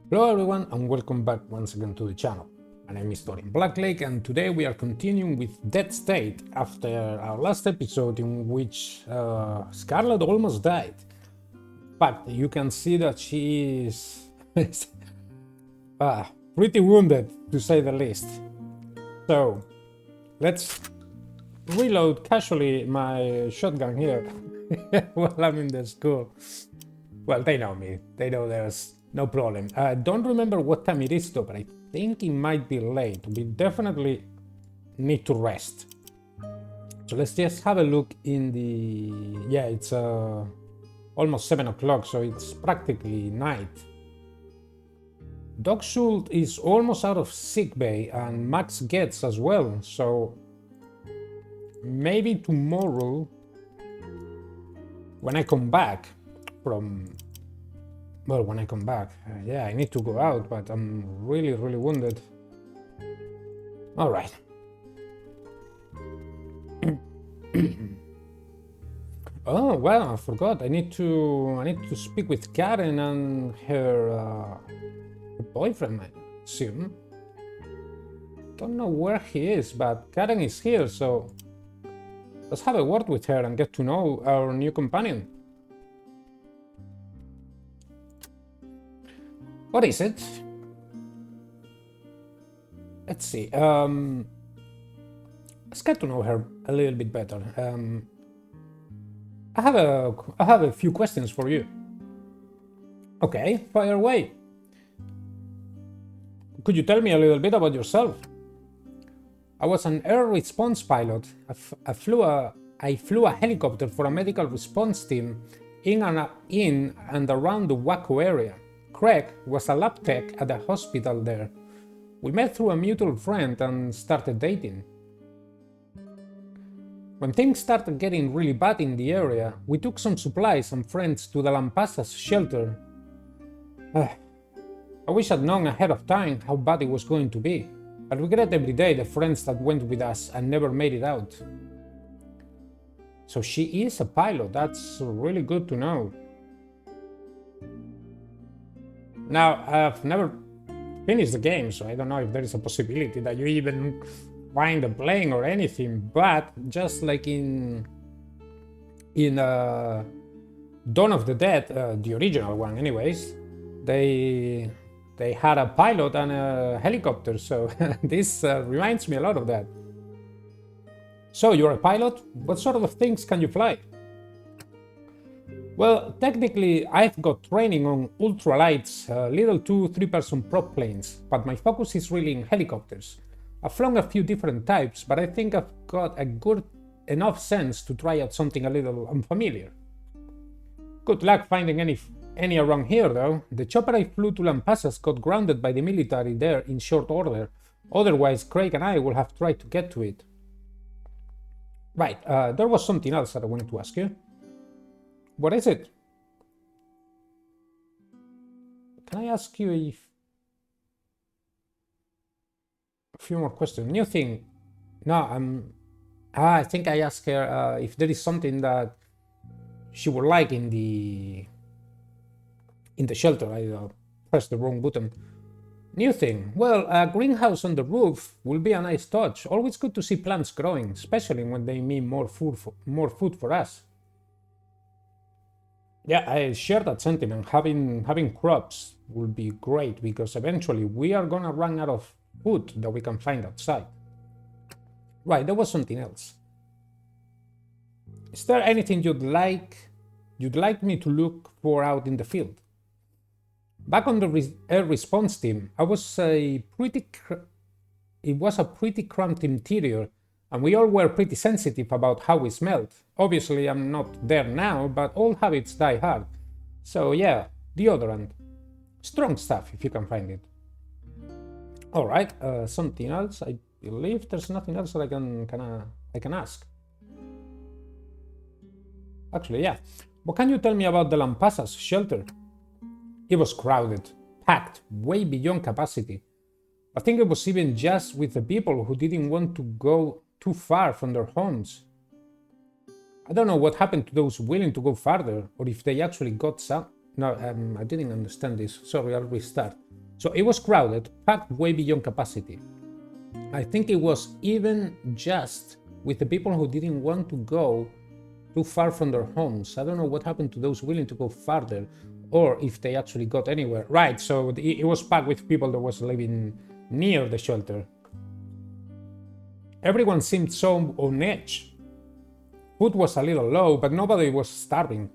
Hello everyone and welcome back once again to the channel. My name is Dorian Blacklake and today we are continuing with Dead State after our last episode in which Scarlett almost died. But you can see that she is pretty wounded to say the least. So let's reload casually my shotgun here while I'm in the school. Well, they know me. They know there's no problem. I don't remember what time it is though, but I think it might be late. We definitely need to rest. So let's just have a look in the... Yeah, it's almost 7 o'clock, so it's practically night. Doc Schultz is almost out of sickbay and Max gets as well, so maybe tomorrow when I come back from... Well, when I come back, yeah, I need to go out, but I'm really wounded. All right. Oh well, I forgot. I need to speak with Karen and her boyfriend, I assume. Don't know where he is, but Karen is here, so let's have a word with her and get to know our new companion. What is it? Let's see. Let's get to know her a little bit better. I have a few questions for you. Okay, fire away. Could you tell me a little bit about yourself? I was an air response pilot. I flew a helicopter for a medical response team in and around the Waco area. Craig was a lab tech at the hospital there. We met through a mutual friend and started dating. When things started getting really bad in the area, we took some supplies and friends to the Lampasas shelter. I wish I'd known ahead of time how bad it was going to be. I regret every day the friends that went with us and never made it out. So she is a pilot, that's really good to know. Now, I've never finished the game, so I don't know if there is a possibility that you even find a plane or anything, but just like in Dawn of the Dead, the original one anyways, they had a pilot and a helicopter, so this reminds me a lot of that. So you're a pilot? What sort of things can you fly? Well, technically, I've got training on ultralights, little 2-3 person prop planes, but my focus is really in helicopters. I've flown a few different types, but I think I've got a good enough sense to try out something a little unfamiliar. Good luck finding any around here, though. The chopper I flew to Lampasas got grounded by the military there in short order. Otherwise, Craig and I will have tried to get to it. Right, there was something else that I wanted to ask you. What is it? Can I ask you a few more questions? New thing. No, I think I asked her if there is something that she would like in the shelter. I pressed the wrong button. New thing. Well, a greenhouse on the roof will be a nice touch. Always good to see plants growing, especially when they mean more food for us. Yeah, I share that sentiment. Having crops will be great because eventually we are gonna run out of food that we can find outside. Right, there was something else. Is there anything you'd like me to look for out in the field? Back on the air response team, it was a pretty cramped interior, and we all were pretty sensitive about how we smelled. Obviously, I'm not there now, but old habits die hard. So yeah, deodorant. Strong stuff, if you can find it. Alright, something else. I believe there's nothing else that I can ask. Actually, yeah. What can you tell me about the Lampasas shelter? It was crowded, packed, way beyond capacity. I think it was even just with the people who didn't want to go too far from their homes. I don't know what happened to those willing to go farther, or if they actually got some... No, I didn't understand this. Sorry, I'll restart. So it was crowded, packed way beyond capacity. I think it was even just with the people who didn't want to go too far from their homes. I don't know what happened to those willing to go farther, or if they actually got anywhere. Right, so it was packed with people that was living near the shelter. Everyone seemed so on edge. Food was a little low, but nobody was starving.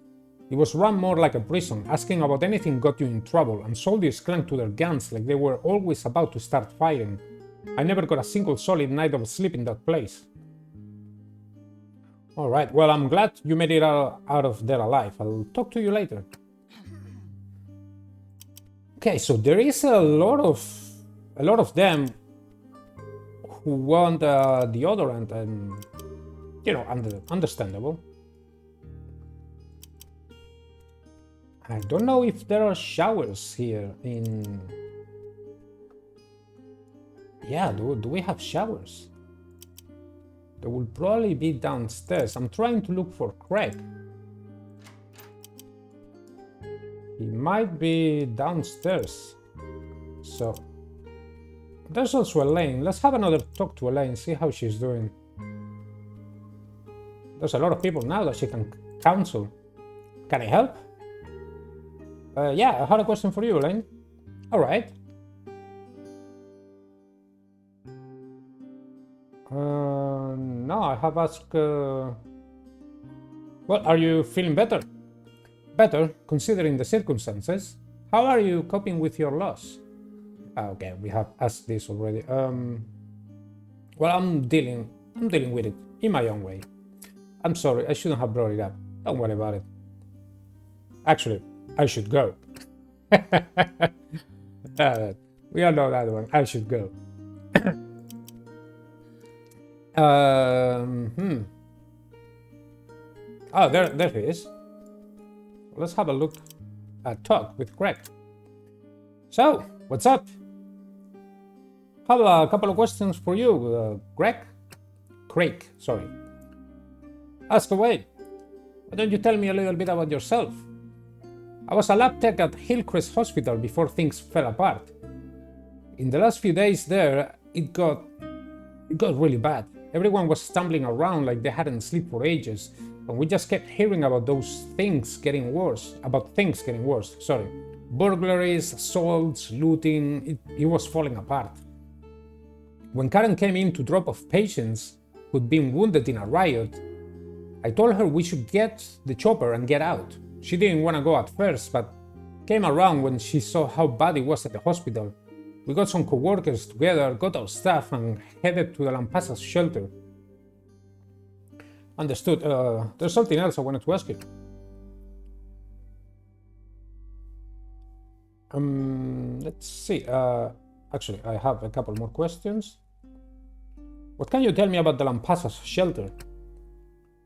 It was run more like a prison. Asking about anything got you in trouble, and soldiers clung to their guns like they were always about to start fighting. I never got a single solid night of sleep in that place. Alright, well, I'm glad you made it out of there alive. I'll talk to you later. Okay, so there is a lot of them who want deodorant, and you know, understandable. I don't know if there are showers here in... Yeah, do we have showers? There will probably be downstairs. I'm trying to look for Craig. He might be downstairs. So there's also Elaine. Let's have another talk to Elaine, see how she's doing. There's a lot of people now that she can counsel. Can I help? Yeah, I had a question for you, Elaine. Alright. No, I have asked... Well, are you feeling better? Better, considering the circumstances. How are you coping with your loss? Okay, we have asked this already. Well, I'm dealing with it in my own way. I'm sorry, I shouldn't have brought it up. Don't worry about it. Actually, I should go. We all know that one. I should go. Oh, there he is. Let's have a look at talk with Craig. So, what's up? Have a couple of questions for you, Craig, sorry. Ask away. Why don't you tell me a little bit about yourself? I was a lab tech at Hillcrest Hospital before things fell apart. In the last few days there, it got really bad. Everyone was stumbling around like they hadn't slept for ages, and we just kept hearing about things getting worse. Sorry. Burglaries, assaults, looting, it was falling apart. When Karen came in to drop off patients who'd been wounded in a riot, I told her we should get the chopper and get out. She didn't want to go at first, but came around when she saw how bad it was at the hospital. We got some co-workers together, got our stuff, and headed to the Lampasas shelter. Understood. There's something else I wanted to ask you. Let's see. Actually, I have a couple more questions. What can you tell me about the Lampasas shelter?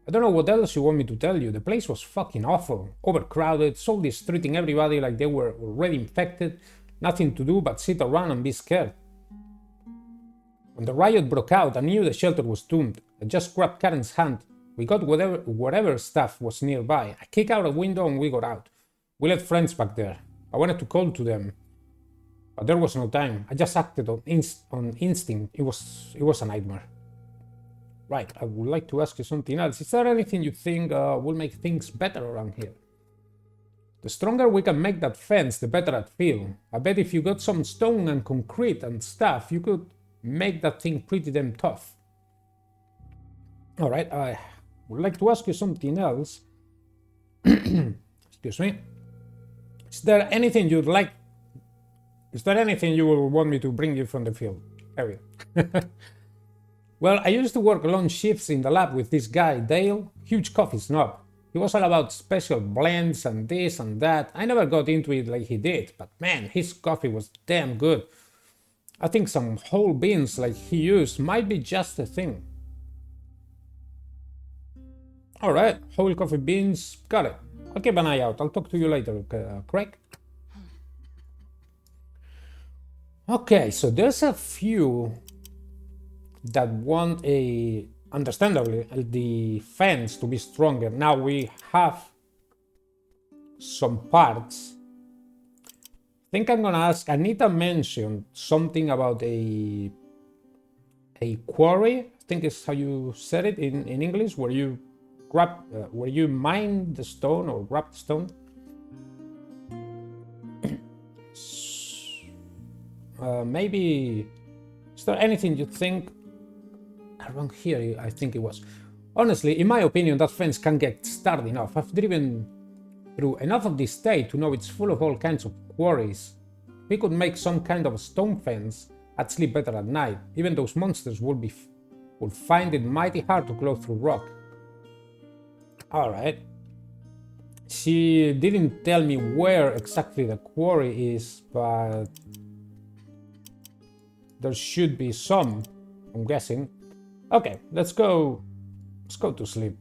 I don't know what else you want me to tell you. The place was fucking awful. Overcrowded, soldiers treating everybody like they were already infected. Nothing to do but sit around and be scared. When the riot broke out, I knew the shelter was doomed. I just grabbed Karen's hand. We got whatever stuff was nearby. I kicked out a window and we got out. We left friends back there. I wanted to call to them, but there was no time. I just acted on instinct. It was a nightmare. Right, I would like to ask you something else. Is there anything you think will make things better around here? The stronger we can make that fence, the better I'd feel. I bet if you got some stone and concrete and stuff, you could make that thing pretty damn tough. Alright, I would like to ask you something else. Excuse me. Is there anything you will want me to bring you from the field? Harry. Well, I used to work long shifts in the lab with this guy, Dale, huge coffee snob. He was all about special blends and this and that. I never got into it like he did, but man, his coffee was damn good. I think some whole beans like he used might be just the thing. Alright, whole coffee beans, got it. I'll keep an eye out. I'll talk to you later, Craig. Okay, so there's a few that want understandably, the fence to be stronger. Now we have some parts. I think I'm gonna ask. Anita mentioned something about a quarry. I think is how you said it in English, where you where you mine the stone or grab the stone. Maybe, is there anything you think around here? I think it was. Honestly, in my opinion, that fence can't get started enough. I've driven through enough of this state to know it's full of all kinds of quarries. If we could make some kind of a stone fence, I'd sleep better at night. Even those monsters will find it mighty hard to claw through rock. Alright. She didn't tell me where exactly the quarry is, but there should be some, I'm guessing. Okay, let's go to sleep.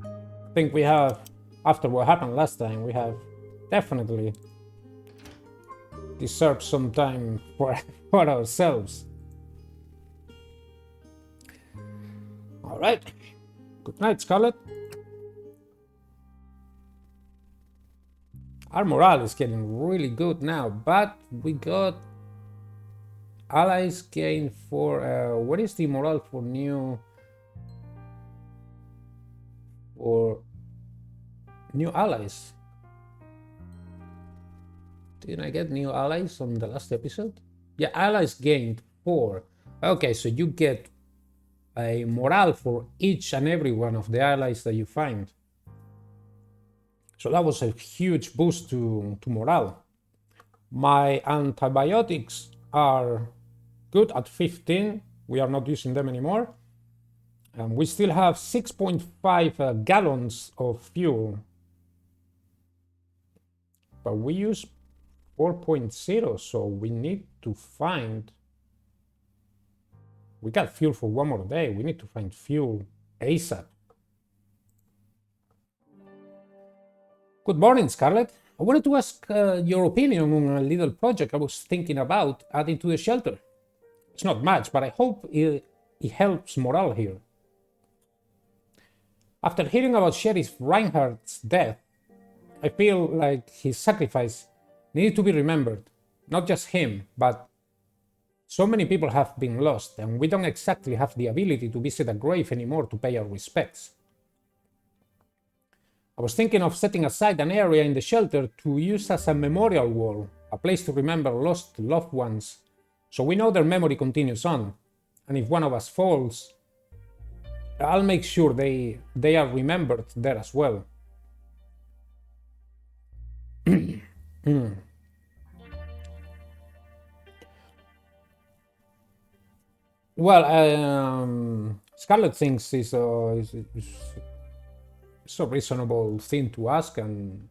I think we have, after what happened last time, we have definitely deserved some time for ourselves. Alright. Good night, Scarlett. Our morale is getting really good now, but we got allies gain for what is the morale for new allies? Didn't I get new allies on the last episode? Yeah, allies gained 4. Okay, so you get a morale for each and every one of the allies that you find. So that was a huge boost to morale. My antibiotics are good at 15. We are not using them anymore. We still have 6.5 gallons of fuel. But we use 4.0, so we need to find... We got fuel for one more day. We need to find fuel ASAP. Good morning, Scarlett. I wanted to ask your opinion on a little project I was thinking about adding to the shelter. It's not much, but I hope it helps morale here. After hearing about Sheriff Reinhardt's death, I feel like his sacrifice needed to be remembered. Not just him, but so many people have been lost, and we don't exactly have the ability to visit a grave anymore to pay our respects. I was thinking of setting aside an area in the shelter to use as a memorial wall, a place to remember lost loved ones, so we know their memory continues on. And if one of us falls, I'll make sure they are remembered there as well. Well, Scarlett thinks it's a reasonable thing to ask, and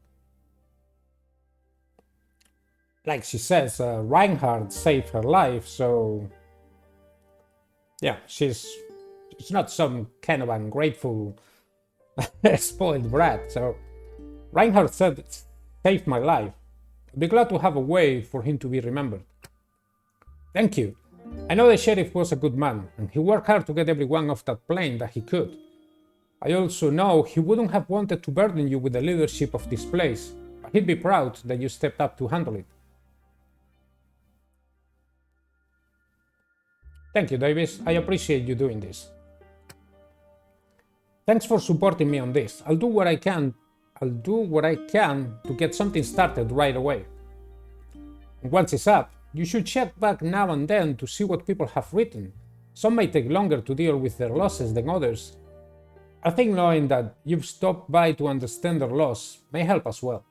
like she says, Reinhardt saved her life, so yeah, she's not some kind of ungrateful, spoiled brat. So Reinhardt said, "Saved my life. I'd be glad to have a way for him to be remembered." Thank you. I know the sheriff was a good man, and he worked hard to get everyone off that plane that he could. I also know he wouldn't have wanted to burden you with the leadership of this place, but he'd be proud that you stepped up to handle it. Thank you, Davis. I appreciate you doing this. Thanks for supporting me on this. I'll do what I can to get something started right away. And once it's up, you should check back now and then to see what people have written. Some may take longer to deal with their losses than others. I think knowing that you've stopped by to understand their loss may help as well.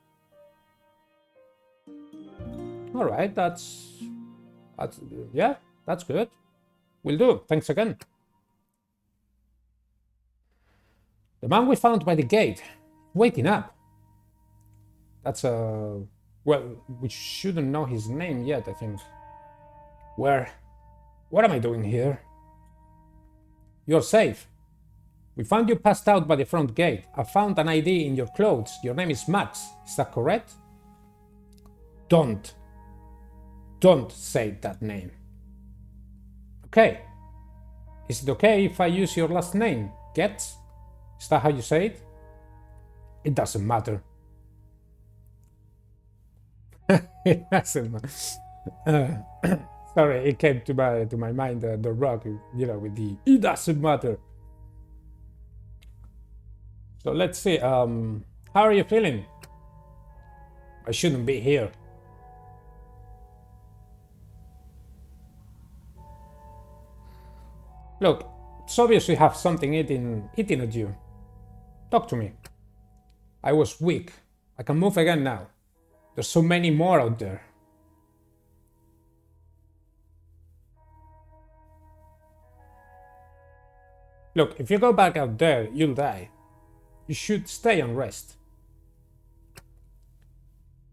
Alright, that's good. Will do. Thanks again. The man we found by the gate, waiting up. That's a... Well, we shouldn't know his name yet, I think. What am I doing here? You're safe. We found you passed out by the front gate. I found an ID in your clothes. Your name is Max. Is that correct? Don't say that name. Okay. Is it okay if I use your last name? Getz? Is that how you say it? It doesn't matter. It doesn't. Uh, sorry, it came to my mind the Rock, you know, with the "it doesn't matter." So let's see. How are you feeling? I shouldn't be here. Look, it's obvious you have something eating at you. Talk to me. I was weak. I can move again now. There's so many more out there. Look, if you go back out there, you'll die. You should stay and rest.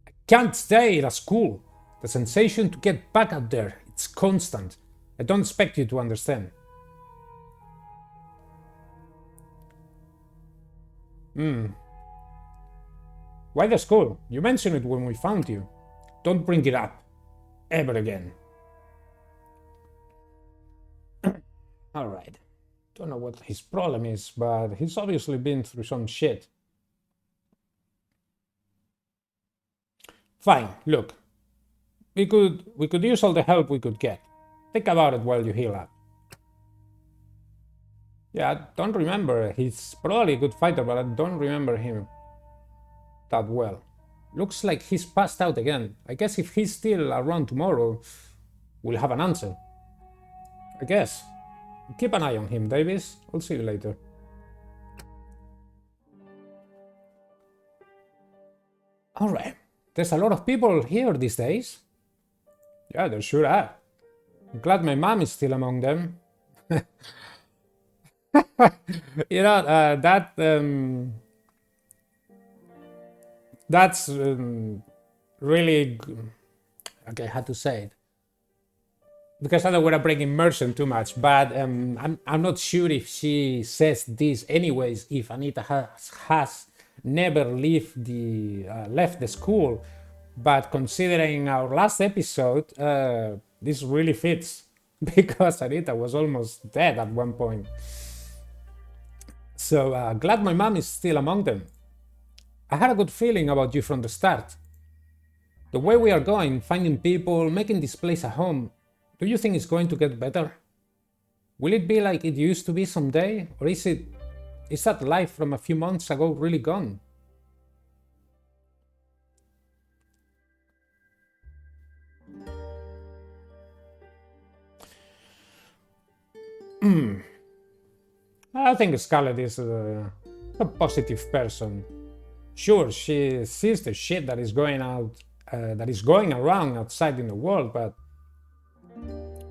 I can't stay at school. The sensation to get back out there, it's constant. I don't expect you to understand. Why the school? You mentioned it when we found you. Don't bring it up. Ever again. Alright. Don't know what his problem is, but he's obviously been through some shit. Fine, look. We could use all the help we could get. Think about it while you heal up. Yeah, I don't remember. He's probably a good fighter, but I don't remember him that well. Looks like he's passed out again. I guess if he's still around tomorrow, we'll have an answer. I guess. Keep an eye on him, Davis. I'll see you later. Alright. There's a lot of people here these days. Yeah, there sure are. I'm glad my mom is still among them. You know, that's really... Okay, how to say it? Because I don't want to bring immersion too much, but I'm not sure if she says this anyways, if Anita has never left the school, but considering our last episode, this really fits, because Anita was almost dead at one point. So glad my mom is still among them. I had a good feeling about you from the start. The way we are going, finding people, making this place a home, do you think it's going to get better? Will it be like it used to be someday? Or is that life from a few months ago really gone? I think Scarlett is a positive person. Sure, she sees the shit that is going around outside in the world, but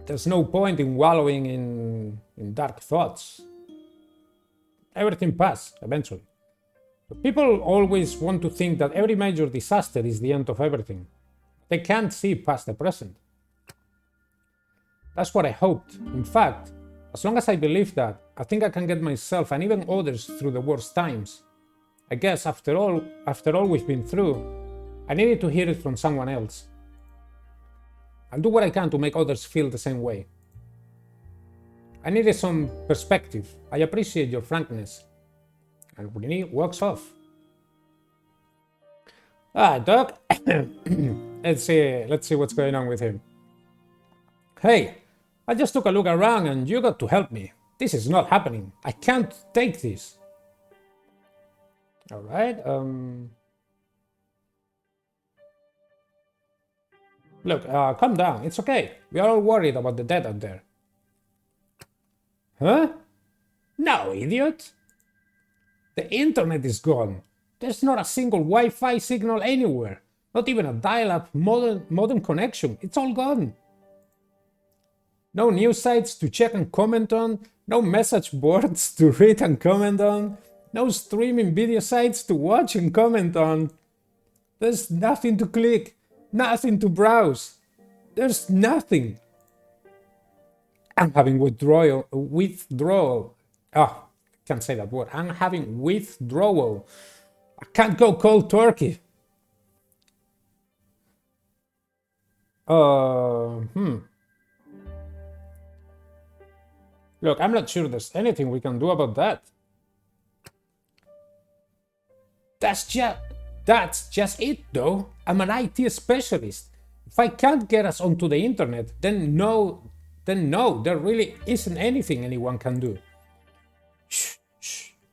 there's no point in wallowing in dark thoughts. Everything passes eventually. But people always want to think that every major disaster is the end of everything. They can't see past the present. That's what I hoped. In fact, as long as I believe that, I think I can get myself and even others through the worst times. I guess after all we've been through, I needed to hear it from someone else. I'll do what I can to make others feel the same way. I needed some perspective. I appreciate your frankness. And Renee walks off. Ah, Doc. Let's see what's going on with him. Hey, I just took a look around and you got to help me. This is not happening. I can't take this. Alright, Look, calm down. It's okay. We are all worried about the dead out there. Huh? No, idiot. The internet is gone. There's not a single Wi-Fi signal anywhere. Not even a dial-up modem connection. It's all gone. No news sites to check and comment on. No message boards to read and comment on. No streaming video sites to watch and comment on. There's nothing to click. Nothing to browse. There's nothing. I'm having withdrawal. Can't say that word. I'm having withdrawal. I can't go cold turkey. Look, I'm not sure there's anything we can do about that. That's That's just it, though. I'm an IT specialist. If I can't get us onto the internet, then no, there really isn't anything anyone can do. Shh.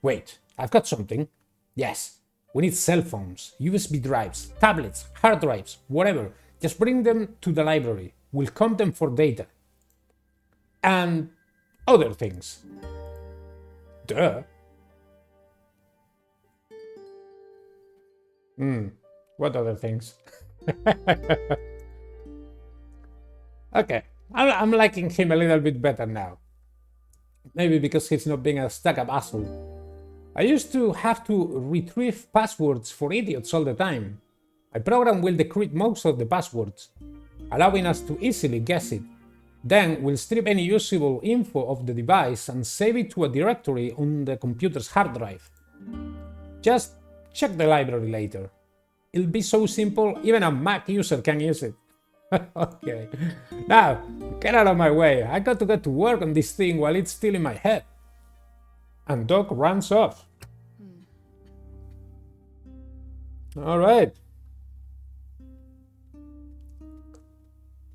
Wait, I've got something. Yes, we need cell phones, USB drives, tablets, hard drives, whatever. Just bring them to the library. We'll comp them for data. And other things. Duh. What other things? Okay, I'm liking him a little bit better now. Maybe because he's not being a stuck-up asshole. I used to have to retrieve passwords for idiots all the time. My program will decrypt most of the passwords, allowing us to easily guess it. Then we'll strip any usable info of the device and save it to a directory on the computer's hard drive. Just check the library later. It'll be so simple, even a Mac user can use it. Okay. Now, get out of my way. I got to get to work on this thing while it's still in my head. And Doc runs off. Alright.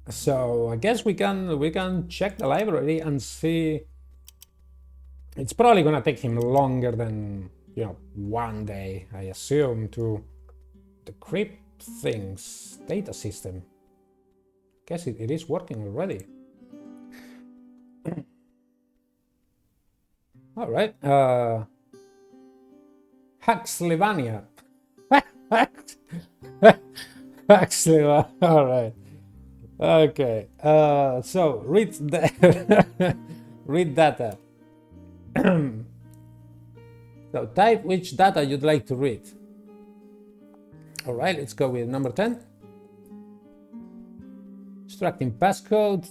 So I guess we can check the library and see. It's probably gonna take him longer than, you know, one day, I assume, to decrypt things. Data system. Guess it is working already. All right. Huxlevania. Huxlevania. All right. Okay. So read the read data. So type which data you'd like to read. All right. Let's go with number 10. Extracting passcode.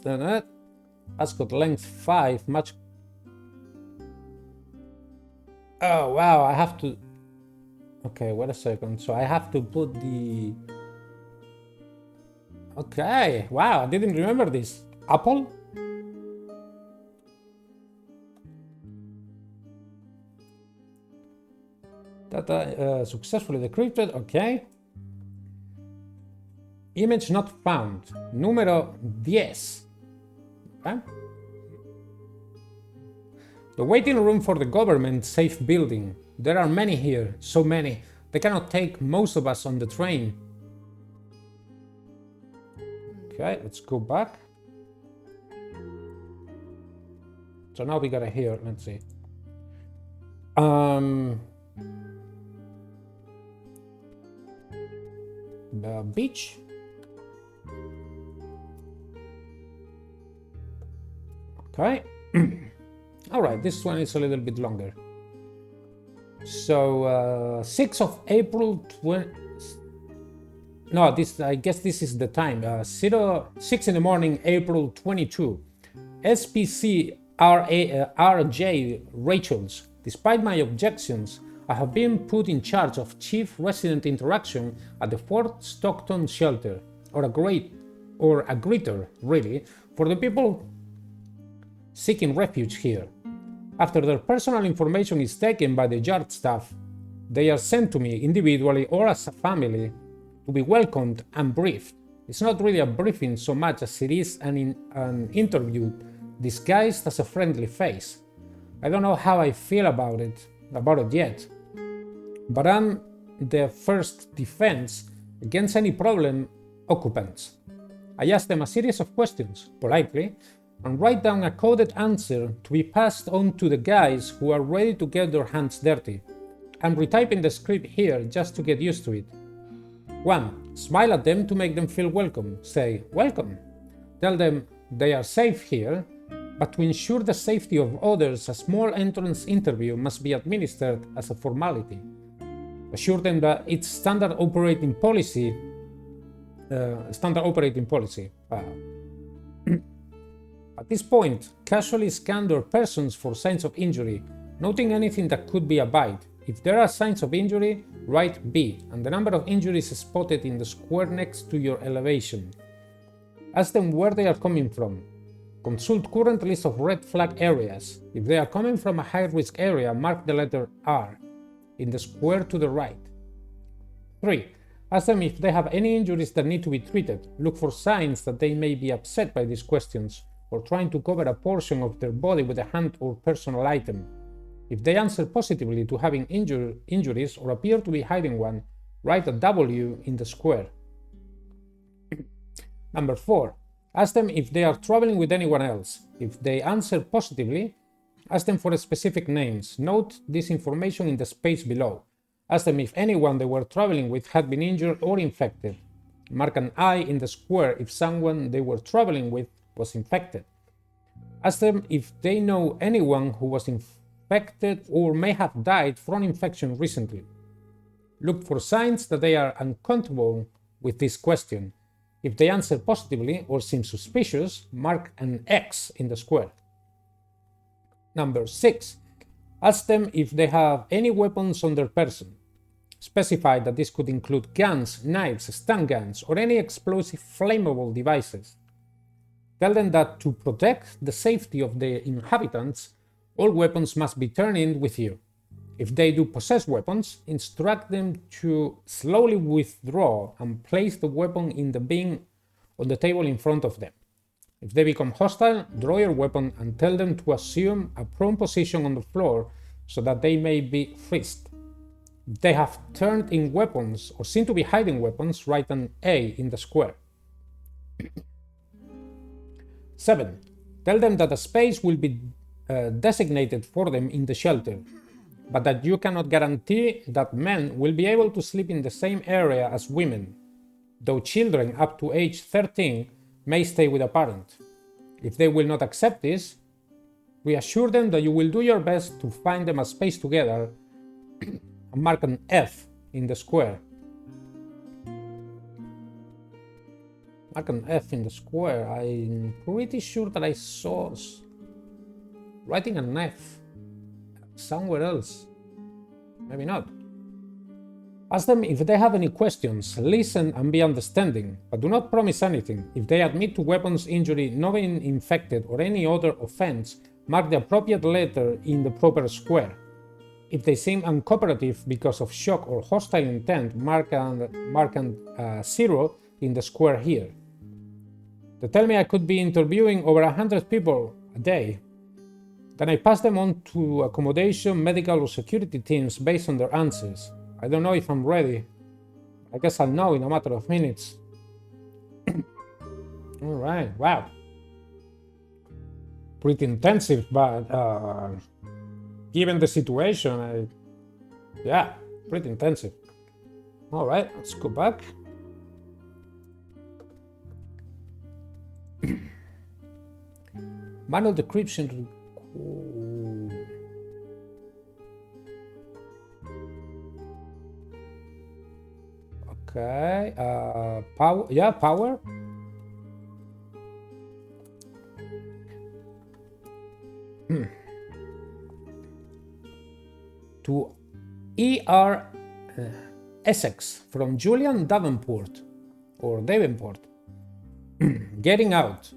Passcode length 5. Much. Oh wow! I have to. Okay, wait a second. So I have to put the. Okay. Wow! I didn't remember this. Apple. Data successfully decrypted. Okay. Image not found. Número 10. Okay. The waiting room for the government safe building. There are many here, so many. They cannot take most of us on the train. Okay, let's go back. So now we got it here, let's see. The beach. Okay. All right, this one is a little bit longer. So 6th of April 20. No, this I guess this is the time. 6 in the morning, April 22. SPC RJ Rachel's. Despite my objections, I have been put in charge of Chief Resident Interaction at the Fort Stockton shelter, or a greeter, really, for the people seeking refuge here. After their personal information is taken by the yard staff, they are sent to me individually or as a family to be welcomed and briefed. It's not really a briefing so much as it is an interview disguised as a friendly face. I don't know how I feel about it yet, but I'm the first defense against any problem occupants. I ask them a series of questions, politely, and write down a coded answer to be passed on to the guys who are ready to get their hands dirty. I'm retyping the script here just to get used to it. 1. Smile at them to make them feel welcome. Say, welcome. Tell them they are safe here, but to ensure the safety of others, a small entrance interview must be administered as a formality. Assure them that it's standard operating policy. At this point, casually scan their persons for signs of injury, noting anything that could be a bite. If there are signs of injury, write B and the number of injuries spotted in the square next to your elevation. Ask them where they are coming from. Consult current list of red flag areas. If they are coming from a high-risk area, mark the letter R in the square to the right. 3. Ask them if they have any injuries that need to be treated. Look for signs that they may be upset by these questions, or trying to cover a portion of their body with a hand or personal item. If they answer positively to having injuries or appear to be hiding one, write a W in the square. Number 4. Ask them if they are traveling with anyone else. If they answer positively, ask them for specific names. Note this information in the space below. Ask them if anyone they were traveling with had been injured or infected. Mark an I in the square if someone they were traveling with was infected. Ask them if they know anyone who was infected or may have died from infection recently. Look for signs that they are uncomfortable with this question. If they answer positively or seem suspicious, mark an X in the square. Number 6. Ask them if they have any weapons on their person. Specify that this could include guns, knives, stun guns, or any explosive flammable devices. Tell them that to protect the safety of the inhabitants, all weapons must be turned in with you. If they do possess weapons, instruct them to slowly withdraw and place the weapon in the bin on the table in front of them. If they become hostile, draw your weapon and tell them to assume a prone position on the floor so that they may be frisked. If they have turned in weapons or seem to be hiding weapons, write an A in the square. 7. Tell them that a space will be designated for them in the shelter, but that you cannot guarantee that men will be able to sleep in the same area as women, though children up to age 13 may stay with a parent. If they will not accept this, reassure them that you will do your best to find them a space together and mark an F in the square. Mark an F in the square. I'm pretty sure that I saw writing an F somewhere else. Maybe not. Ask them if they have any questions, listen and be understanding, but do not promise anything. If they admit to weapons injury, not being infected, or any other offense, mark the appropriate letter in the proper square. If they seem uncooperative because of shock or hostile intent, mark an 0 in the square here. They tell me I could be interviewing over 100 people a day. Then I pass them on to accommodation, medical or security teams based on their answers. I don't know if I'm ready. I guess I'll know in a matter of minutes. Alright, wow. Pretty intensive, but given the situation, yeah, pretty intensive. Alright, let's go back. Manual decryption. Okay, power, yeah, power. To E.R. Essex from Julian Davenport, or Davenport. Getting out.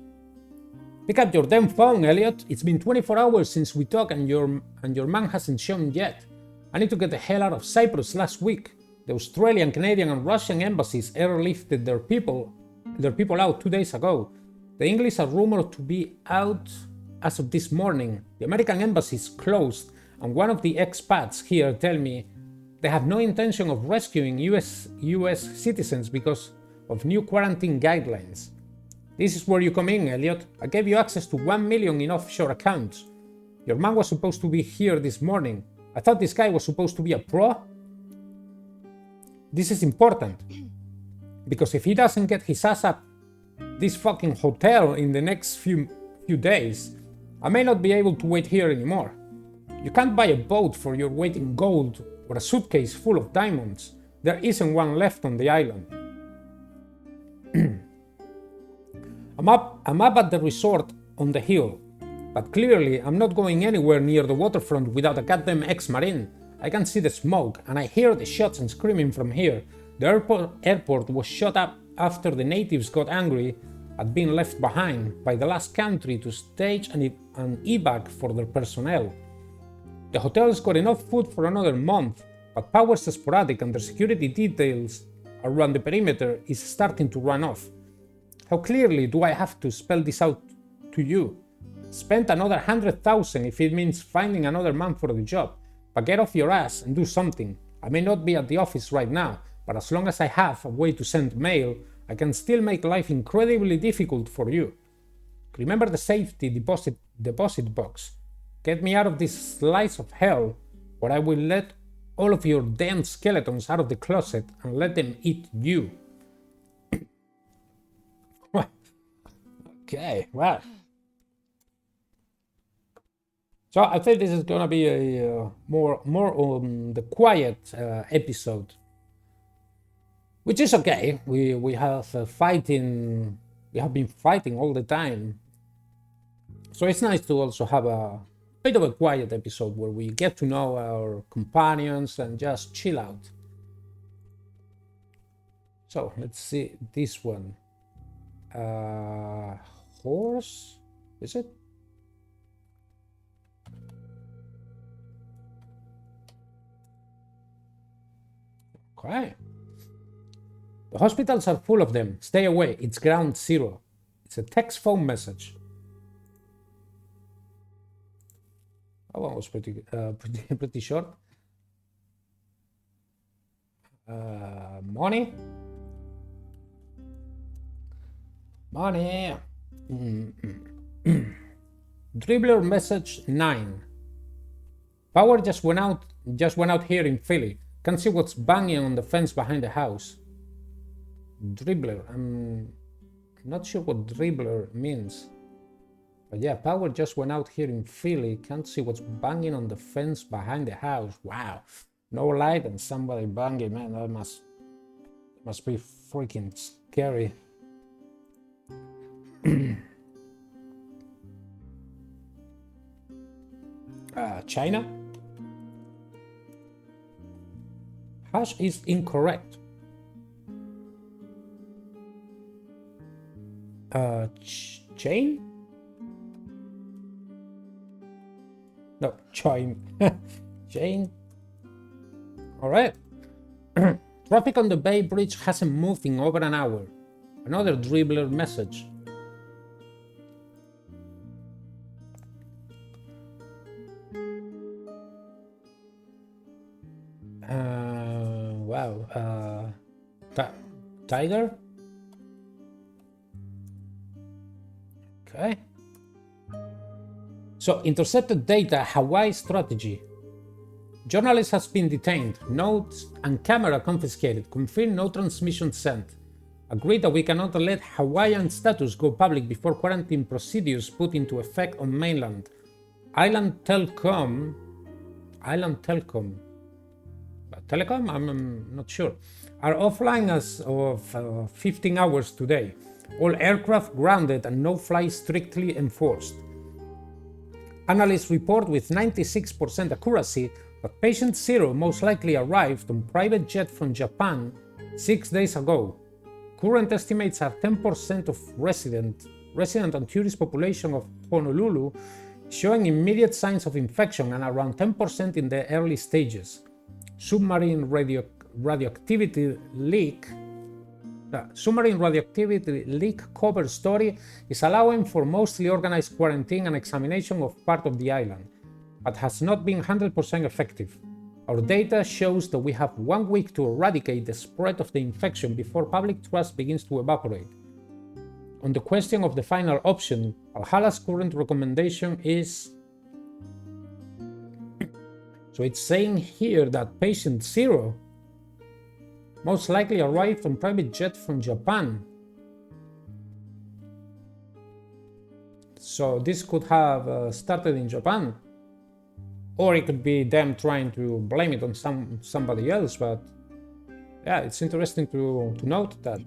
Pick up your damn phone, Elliot. It's been 24 hours since we talked and your man hasn't shown yet. I need to get the hell out of Cyprus last week. The Australian, Canadian and Russian embassies airlifted their people out 2 days ago. The English are rumored to be out as of this morning. The American embassy is closed, and one of the expats here tell me they have no intention of rescuing US citizens because of new quarantine guidelines. This is where you come in, Elliot. I gave you access to 1 million in offshore accounts. Your man was supposed to be here this morning. I thought this guy was supposed to be a pro. This is important, because if he doesn't get his ass up this fucking hotel in the next few days, I may not be able to wait here anymore. You can't buy a boat for your weight in gold or a suitcase full of diamonds. There isn't one left on the island. I'm up at the resort on the hill, but clearly I'm not going anywhere near the waterfront without a goddamn ex-marine. I can see the smoke, and I hear the shots and screaming from here. The airport was shut up after the natives got angry at being left behind by the last country to stage an evac for their personnel. The hotel's got enough food for another month, but powers are sporadic and the security details around the perimeter is starting to run off. How clearly do I have to spell this out to you? Spend another 100,000 if it means finding another man for the job, but get off your ass and do something. I may not be at the office right now, but as long as I have a way to send mail, I can still make life incredibly difficult for you. Remember the safety deposit box. Get me out of this slice of hell, or I will let all of your damn skeletons out of the closet and let them eat you. Okay, well. So I think this is gonna be a more on the quiet episode, which is okay. We have fighting. We have been fighting all the time, so it's nice to also have a bit of a quiet episode where we get to know our companions and just chill out. So let's see this one. Horse, is it? Okay. The hospitals are full of them. Stay away. It's ground zero. It's a text phone message. That one was pretty short. Money. Dribbler message 9. Power just went out here in Philly. Can't see what's banging on the fence behind the house. Dribbler. I'm not sure what dribbler means. But yeah, power just went out here in Philly. Can't see what's banging on the fence behind the house. Wow. No light and somebody banging. Man, that must be freaking scary. China? Hash is incorrect. Chain? No, chain. Chain. All right. Traffic on the Bay Bridge hasn't moved in over an hour. Another dribbler message. Wow. Tiger? Okay. So, intercepted data, Hawaii strategy. Journalist has been detained. Notes and camera confiscated. Confirmed no transmission sent. Agreed that we cannot let Hawaiian status go public before quarantine procedures put into effect on mainland. Island Telecom. Telecom? I'm not sure. Are offline as of 15 hours today. All aircraft grounded and no fly strictly enforced. Analysts report with 96% accuracy that patient 0 most likely arrived on private jet from Japan 6 days ago. Current estimates are 10% of resident and tourist population of Honolulu showing immediate signs of infection and around 10% in the early stages. Submarine radioactivity leak cover story is allowing for mostly organized quarantine and examination of part of the island, but has not been 100% effective. Our data shows that we have 1 week to eradicate the spread of the infection before public trust begins to evaporate. On the question of the final option, Valhalla's current recommendation is... So it's saying here that patient 0 most likely arrived on private jet from Japan. So this could have started in Japan. Or it could be them trying to blame it on somebody else, but yeah, it's interesting to note that.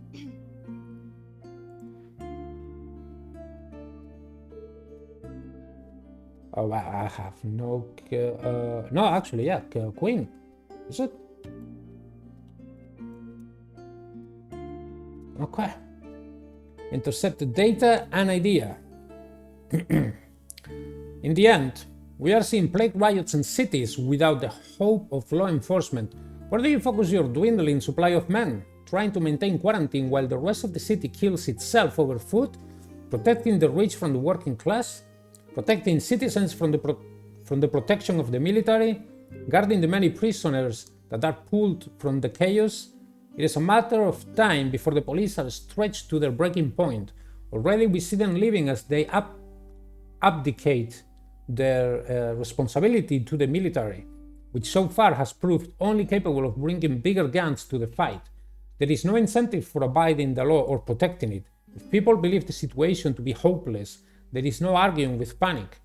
Oh, I have no... no, actually, yeah, Queen. Is it? Okay. Intercepted data and idea. In the end, We are seeing plague riots in cities without the hope of law enforcement. Where do you focus your dwindling supply of men? Trying to maintain quarantine while the rest of the city kills itself over food? Protecting the rich from the working class? Protecting citizens from the protection of the military? Guarding the many prisoners that are pulled from the chaos? It is a matter of time before the police are stretched to their breaking point. Already we see them living as they abdicate their responsibility to the military, which so far has proved only capable of bringing bigger guns to the fight. There is no incentive for abiding the law or protecting it. If people believe the situation to be hopeless, there is no arguing with panic.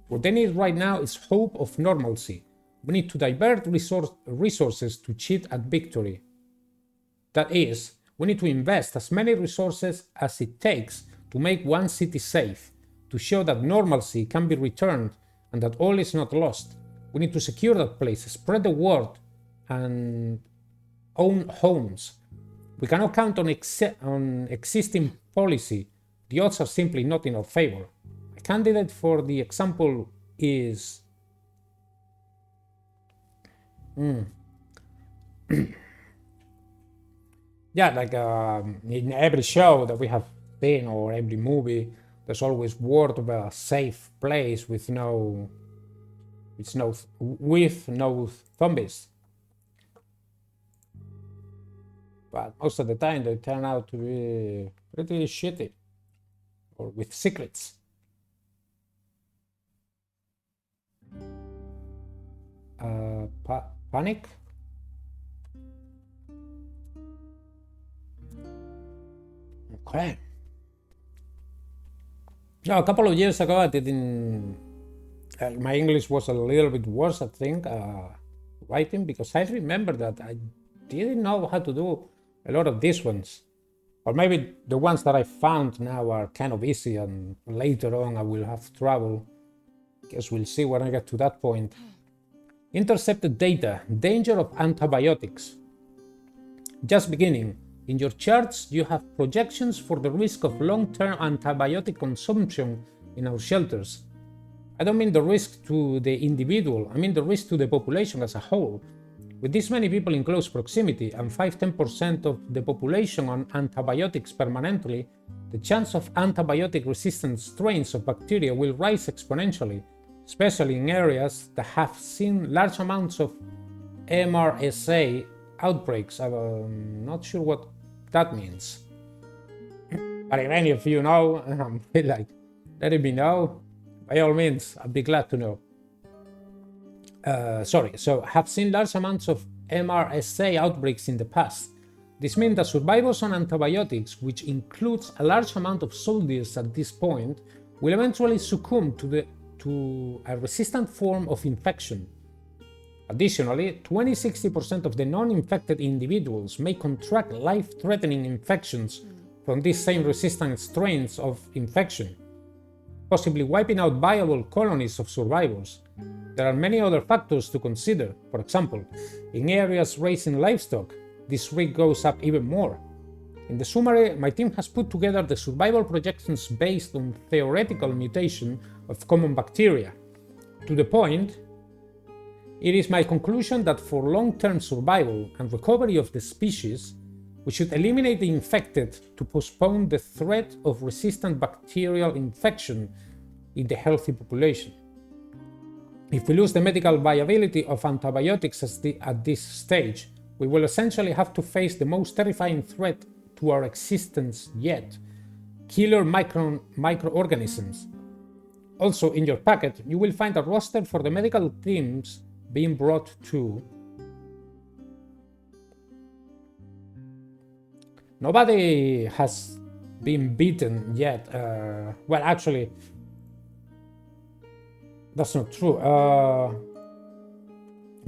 What they need right now is hope of normalcy. We need to divert resources to cheat at victory. That is, we need to invest as many resources as it takes to make one city safe, to show that normalcy can be returned and that all is not lost. We need to secure that place, spread the word, and own homes. We cannot count on existing policy. The odds are simply not in our favor. A candidate for the example is... Yeah, like in every show that we have seen or every movie, there's always word of a safe place with no zombies. But most of the time they turn out to be pretty shitty or with secrets. Panic? Okay. No, a couple of years ago I didn't... my English was a little bit worse, I think, writing, because I remember that I didn't know how to do a lot of these ones. Or maybe the ones that I found now are kind of easy and later on I will have trouble. Guess we'll see when I get to that point. Intercepted data. Danger of antibiotics. Just beginning. In your charts, you have projections for the risk of long-term antibiotic consumption in our shelters. I don't mean the risk to the individual, I mean the risk to the population as a whole. With this many people in close proximity and 5-10% of the population on antibiotics permanently, the chance of antibiotic-resistant strains of bacteria will rise exponentially, especially in areas that have seen large amounts of MRSA outbreaks. I'm not sure what that means. But if any of you know, like, let me know. By all means, I'd be glad to know. So have seen large amounts of MRSA outbreaks in the past. This means that survivors on antibiotics, which includes a large amount of soldiers at this point, will eventually succumb to a resistant form of infection. Additionally, 20-60% of the non-infected individuals may contract life-threatening infections from these same resistant strains of infection, possibly wiping out viable colonies of survivors. There are many other factors to consider. For example, in areas raising livestock, this risk goes up even more. In the summary, my team has put together the survival projections based on theoretical mutation of common bacteria. To the point, it is my conclusion that for long-term survival and recovery of the species, we should eliminate the infected to postpone the threat of resistant bacterial infection in the healthy population. If we lose the medical viability of antibiotics at this stage, we will essentially have to face the most terrifying threat to our existence yet: killer microorganisms. Also, in your packet, you will find a roster for the medical teams being brought to. Nobody has been beaten yet. Well, actually, that's not true.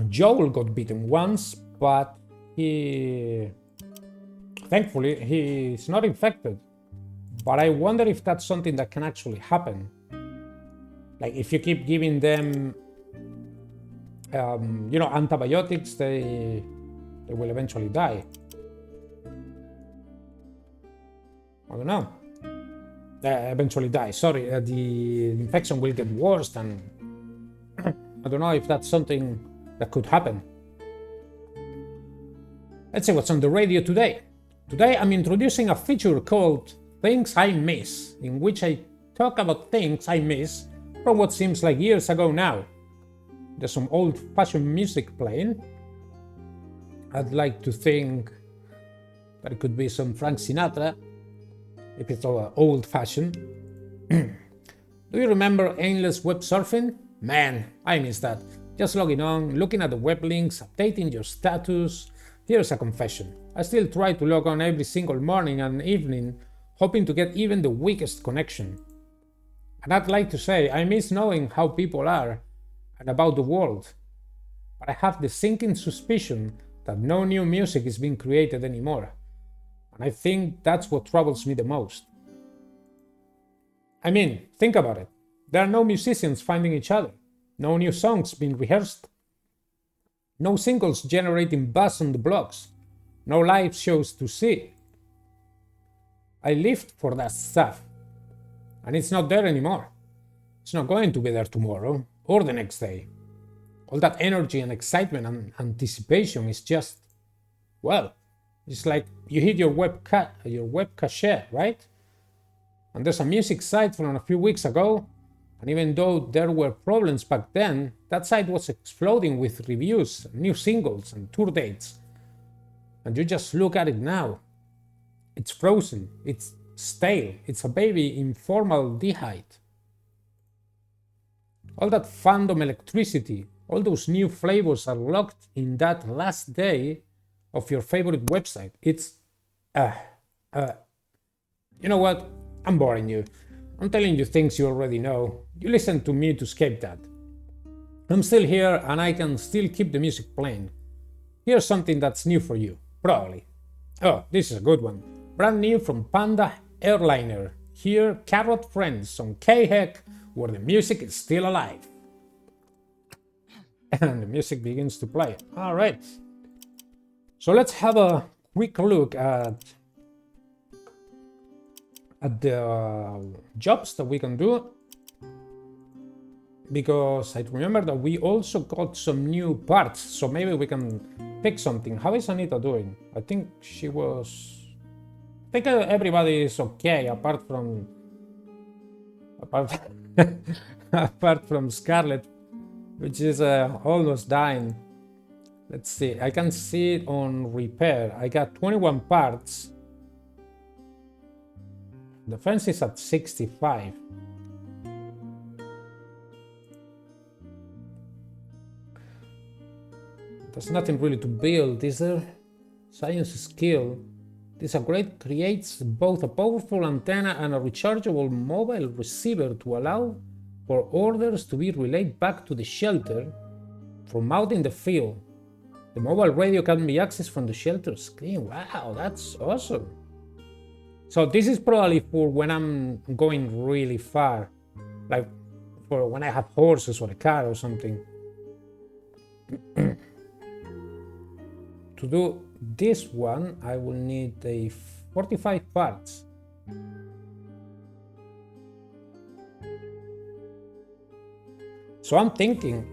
Joel got beaten once, but thankfully, he's not infected. But I wonder if that's something that can actually happen. Like, if you keep giving them, antibiotics, they will eventually die. I don't know. Eventually die. Sorry, the infection will get worse and I don't know if that's something that could happen. Let's see what's on the radio today. Today I'm introducing a feature called Things I Miss, in which I talk about things I miss from what seems like years ago now. There's some old-fashioned music playing. I'd like to think that it could be some Frank Sinatra, if it's all old-fashioned. Do you remember endless web surfing? Man, I miss that. Just logging on, looking at the web links, updating your status. Here's a confession. I still try to log on every single morning and evening, hoping to get even the weakest connection. And I'd like to say I miss knowing how people are and about the world. But I have the sinking suspicion that no new music is being created anymore. And I think that's what troubles me the most. I mean, think about it. There are no musicians finding each other, no new songs being rehearsed, no singles generating buzz on the blogs, no live shows to see. I lived for that stuff, and it's not there anymore. It's not going to be there tomorrow or the next day. All that energy and excitement and anticipation is just, well, it's like you hit your web cache, right? And there's a music site from a few weeks ago, and even though there were problems back then, that site was exploding with reviews, new singles, and tour dates. And you just look at it now. It's frozen, it's stale, it's a baby in formaldehyde. All that fandom electricity, all those new flavors are locked in that last day of your favorite website. It's, you know what? I'm boring you. I'm telling you things you already know. You listen to me to escape that. I'm still here and I can still keep the music playing. Here's something that's new for you, probably. Oh, this is a good one. Brand new from Panda Airliner. Here, Carrot Friends on K-Heck, where the music is still alive. And the music begins to play. All right. So let's have a quick look at the jobs that we can do, because I remember that we also got some new parts, so maybe we can pick something. How is Anita doing? I think everybody is okay apart from apart from Scarlett, which is almost dying. Let's see, I can see it on repair. I got 21 parts. Defense is at 65. There's nothing really to build, is there? Science skill. This upgrade creates both a powerful antenna and a rechargeable mobile receiver to allow for orders to be relayed back to the shelter from out in the field. The mobile radio can be accessed from the shelter screen. Wow, that's awesome. So this is probably for when I'm going really far, like for when I have horses or a car or something. To do this one, I will need a 45 parts. So I'm thinking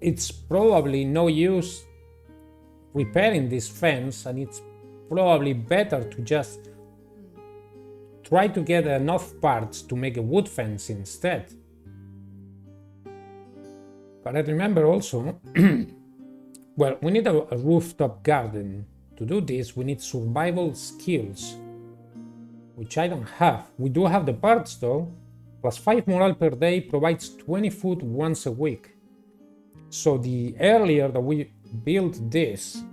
it's probably no use repairing this fence, and it's probably better to just try to get enough parts to make a wood fence instead. But I remember also, well, we need a rooftop garden. To do this, we need survival skills, which I don't have. We do have the parts though. Plus 5 morale per day provides 20 food once a week. So the earlier that we build this,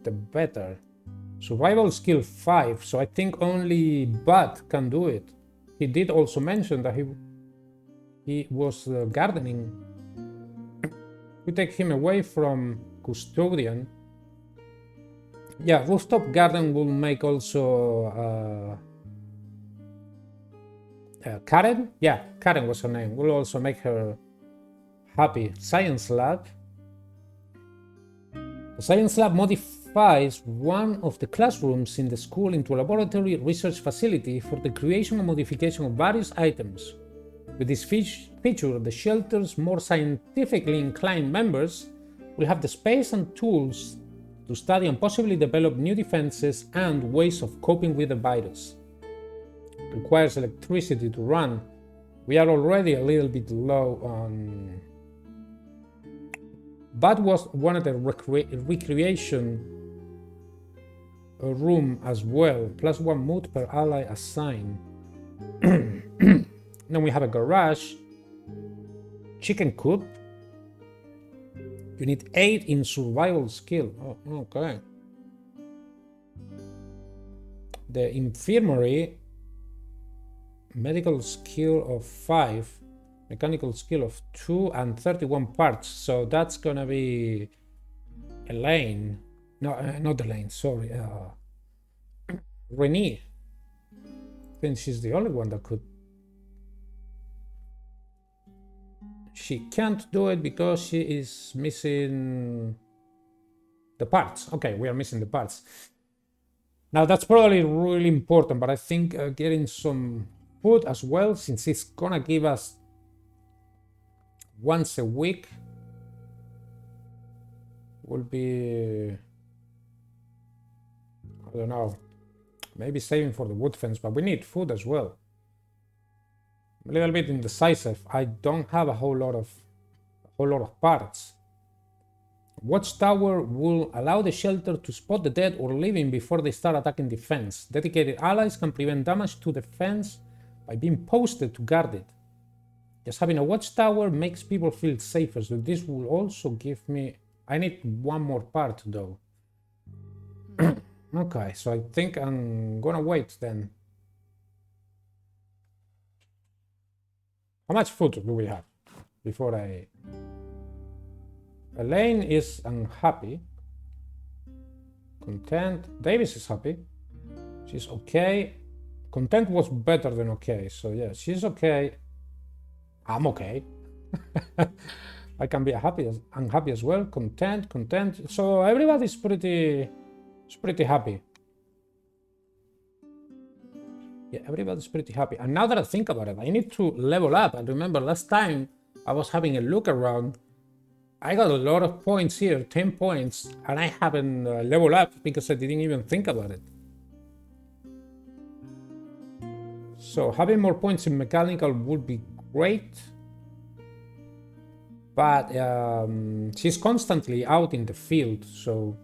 the better. Survival skill 5, so I think only Bud can do it. He did also mention that he was gardening. We take him away from custodian. Yeah, rooftop garden will make also Karen? Yeah, Karen was her name. Will also make her happy. Science lab. The science lab modifies one of the classrooms in the school into a laboratory research facility for the creation and modification of various items. With this feature, the shelter's more scientifically inclined members will have the space and tools to study and possibly develop new defenses and ways of coping with the virus. It requires electricity to run. We are already a little bit low on... But was one of the recreation room as well, +1 mood per ally assigned. Then we have a garage, chicken coop. You need 8 in survival skill. Oh, okay. The infirmary, medical skill of 5, mechanical skill of 2, and 31 parts. So that's gonna be Elaine. No, not Elaine, sorry. Renee. I think she's the only one that could. She can't do it because she is missing the parts. Okay, we are missing the parts. Now that's probably really important, but I think getting some food as well, since it's gonna give us once a week, will be, I don't know, maybe saving for the wood fence, but we need food as well. A little bit indecisive. I don't have a whole lot of parts. Watchtower will allow the shelter to spot the dead or living before they start attacking the fence. Dedicated allies can prevent damage to the fence by being posted to guard it. Just having a watchtower makes people feel safer, so this will also give me... I need one more part though. Okay, so I think I'm gonna wait then. How much food do we have before I... Elaine is unhappy. Content. Davis is happy. She's okay. Content was better than okay, so yeah, she's okay. I'm okay. I can be unhappy as well. Content. So everybody's pretty happy. Yeah, everybody's pretty happy. And now that I think about it, I need to level up. I remember last time I was having a look around. I got a lot of points here, 10 points, and I haven't leveled up because I didn't even think about it. So having more points in mechanical would be great. But she's constantly out in the field, so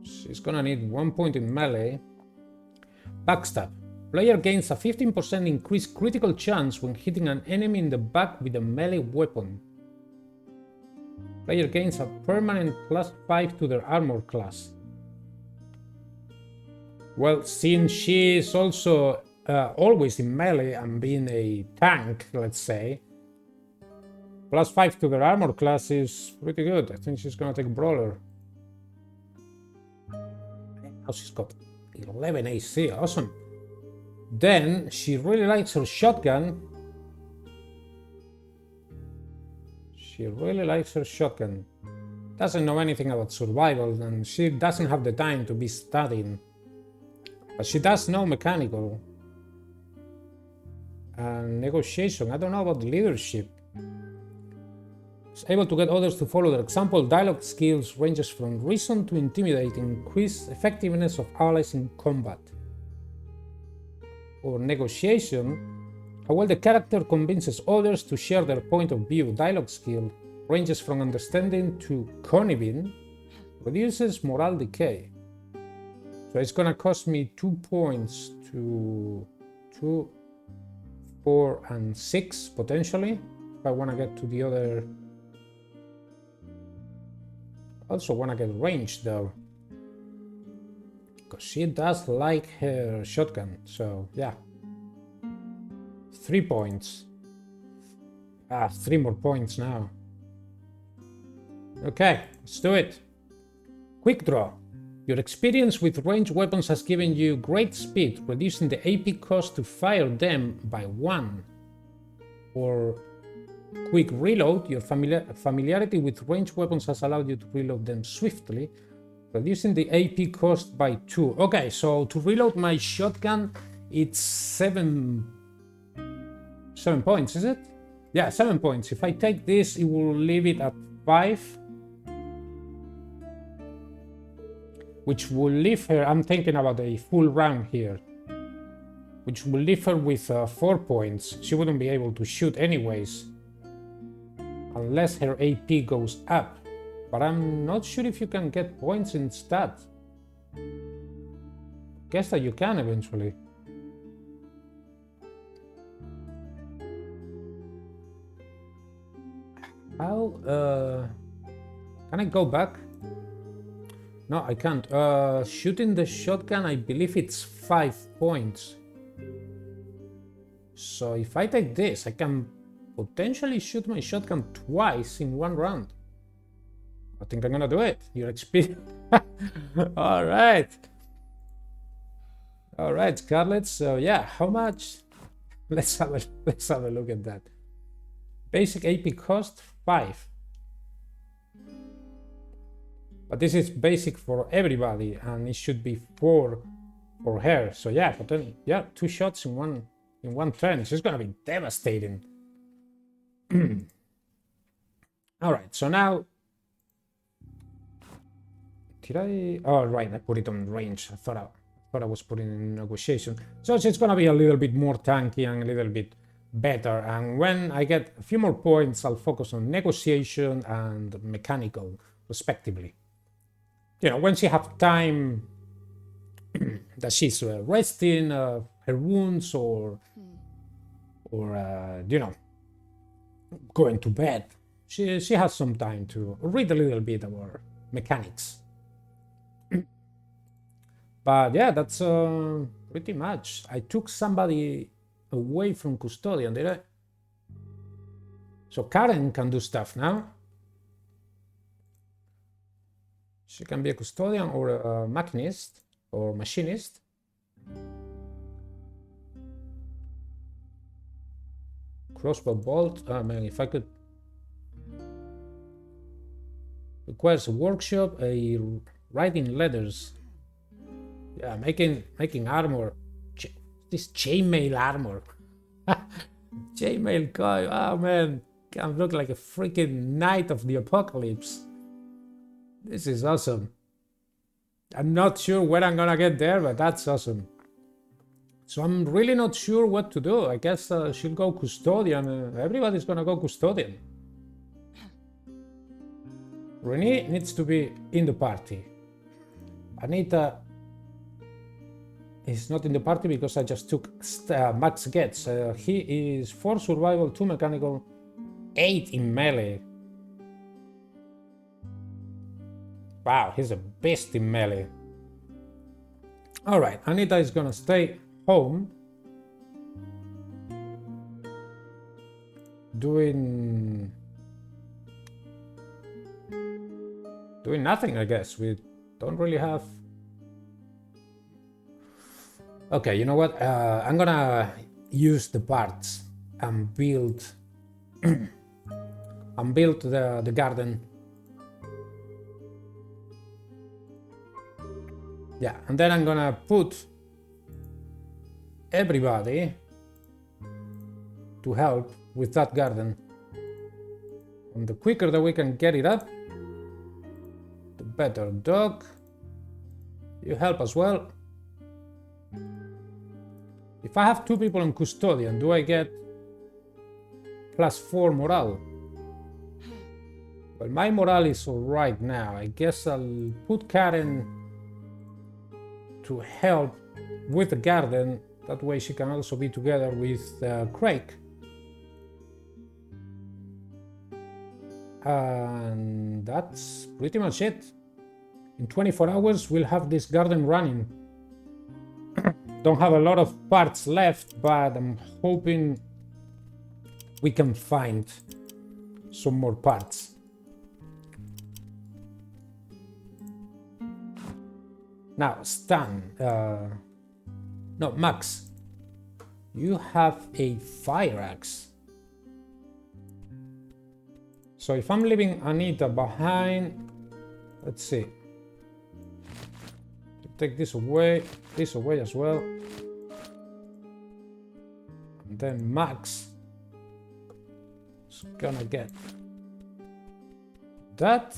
she's gonna need 1 point in melee. Backstab. Player gains a 15% increased critical chance when hitting an enemy in the back with a melee weapon. Player gains a permanent +5 to their armor class. Well, since she is also always in melee and being a tank, let's say, +5 to their armor class is pretty good. I think she's gonna take Brawler. Oh, she's got 11 AC, awesome. Then she really likes her shotgun. Doesn't know anything about survival, and she doesn't have the time to be studying. But she does know mechanical. And negotiation, I don't know about leadership. She's able to get others to follow their example. Dialogue skills ranges from reason to intimidate, increase effectiveness of allies in combat. Or negotiation, how well the character convinces others to share their point of view. Dialogue skill ranges from understanding to conniving, reduces morale decay. So it's gonna cost me 2 points to 2, 4, and 6 potentially if I wanna get to the other. Also wanna get range though, because she does like her shotgun. So yeah, 3 points. 3 more points now. Okay, let's do it. Quick draw. Your experience with ranged weapons has given you great speed, reducing the AP cost to fire them by 1. Or quick reload. Your familiarity with ranged weapons has allowed you to reload them swiftly, reducing the AP cost by 2. Okay, so to reload my shotgun, it's 7 7 points, is it? Yeah, 7 points. If I take this, it will leave it at 5. Which will leave her, I'm thinking about a full round here. Which will leave her with 4 points. She wouldn't be able to shoot anyways. Unless her AP goes up. But I'm not sure if you can get points instead. Guess that you can eventually. How? Can I go back? No, I can't. Shooting the shotgun, I believe it's 5 points. So if I take this, I can potentially shoot my shotgun twice in one round. I think I'm gonna do it. Your experience. All right. All right, Scarlett. So yeah, how much? Let's have a look at that. Basic AP cost 5. But this is basic for everybody, and it should be 4 for her. So yeah, but then yeah, 2 shots in one turn. She's gonna be devastating. All right. So now, did I? Oh right, I put it on range. I thought I was putting it in negotiation. So it's gonna be a little bit more tanky and a little bit better. And when I get a few more points, I'll focus on negotiation and mechanical, respectively. You know, when she have time that she's resting her wounds or you know, going to bed, she has some time to read a little bit about mechanics. But yeah, that's pretty much. I took somebody away from custodian, did I? So Karen can do stuff now. She can be a custodian or a machinist or machinist. Crossbow bolt. Oh man, if I could. Requires a workshop, a writing letters. Yeah, making armor. This chainmail armor. Chainmail guy. Oh man, can look like a freaking knight of the apocalypse. This is awesome. I'm not sure when I'm gonna get there, but that's awesome. So I'm really not sure what to do. I guess she'll go custodian. Everybody's gonna go custodian. Renee needs to be in the party. Anita is not in the party because I just took Max Getz. He is 4 survival, 2 mechanical, 8 in melee. Wow, he's a beast in melee. Alright, Anita is gonna stay home. Doing nothing, I guess. We don't really have... Okay, you know what? I'm gonna use the parts and build the garden. Yeah, and then I'm gonna put everybody to help with that garden. And the quicker that we can get it up, the better. Dog, you help as well. If I have 2 people in custodian, do I get +4 morale? Well, my morale is alright now. I guess I'll put Karen to help with the garden. That way she can also be together with Craig. And that's pretty much it. In 24 hours we'll have this garden running. Don't have a lot of parts left, but I'm hoping we can find some more parts. Now, Stan, no, Max, you have a fire axe. So if I'm leaving Anita behind, let's see. Take this away as well. And then Max, It's gonna get that.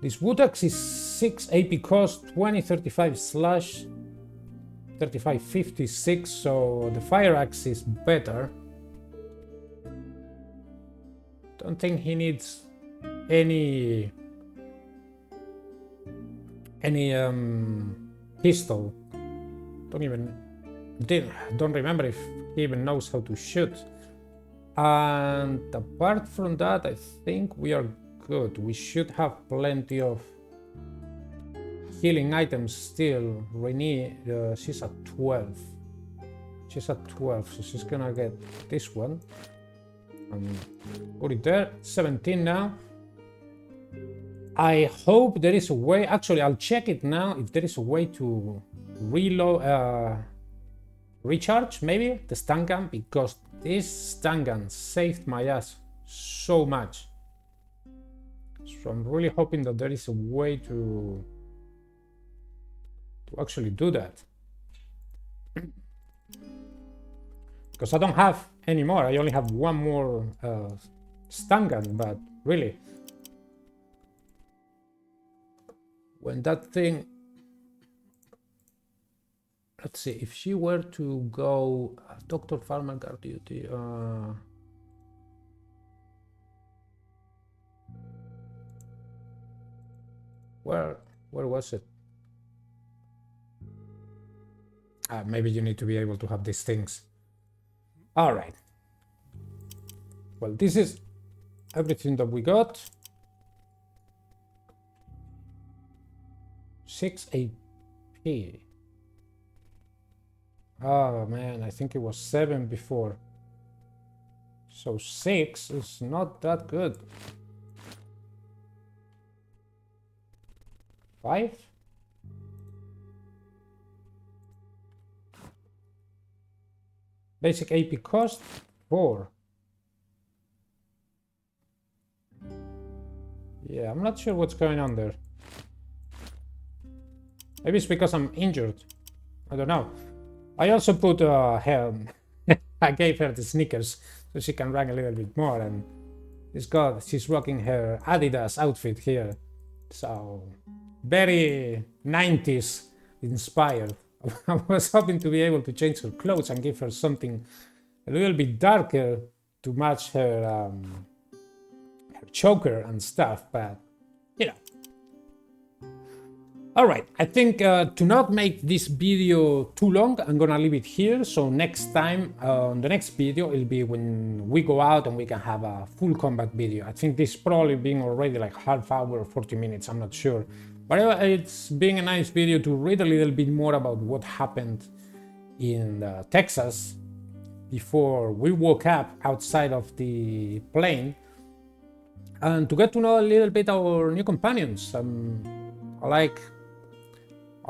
This wood axe is 6 AP cost, 2035 slash, 3556, so the fire axe is better. Don't think he needs any pistol. Don't remember if he even knows how to shoot. And apart from that, I think we are good. We should have plenty of healing items still. Renee, she's at 12. She's at 12, so she's gonna get this one. And put it there. 17 now. I hope there is a way. Actually, I'll check it now if there is a way to reload, recharge maybe the stun gun, because this stun gun saved my ass so much. So I'm really hoping that there is a way to actually do that. Because I don't have any more. I only have one more stun gun, but really, when that thing, let's see, if she were to go Dr. Farmer guard duty, where was it? Maybe you need to be able to have these things. All right. Well, this is everything that we got. 6 AP. Oh man, I think it was 7 before. So 6 is not that good. 5? Basic AP cost 4. Yeah, I'm not sure what's going on there. Maybe it's because I'm injured. I don't know. I also put her. I gave her the sneakers so she can run a little bit more, and she's rocking her Adidas outfit here. So very 90s inspired. I was hoping to be able to change her clothes and give her something a little bit darker to match her, her choker and stuff, but you know. Alright, I think to not make this video too long, I'm gonna leave it here. So next time, on the next video, it'll be when we go out and we can have a full combat video. I think this probably being already like half hour or 40 minutes, I'm not sure. But it's been a nice video to read a little bit more about what happened in Texas before we woke up outside of the plane, and to get to know a little bit our new companions. I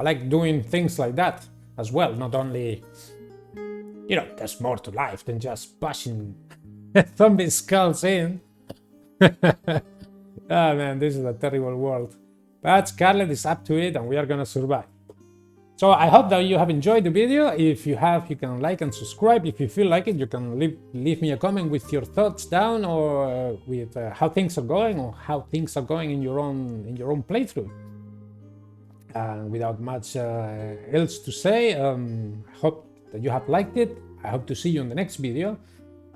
like doing things like that as well. Not only, you know, there's more to life than just bashing zombie skulls in. Oh man, this is a terrible world. But Scarlett is up to it and we are gonna survive. So I hope that you have enjoyed the video. If you have, you can like and subscribe. If you feel like it, you can leave me a comment with your thoughts down, or with how things are going, or how things are going in your own playthrough. Without much else to say, I hope that you have liked it. I hope to see you in the next video.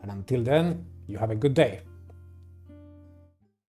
And until then, you have a good day.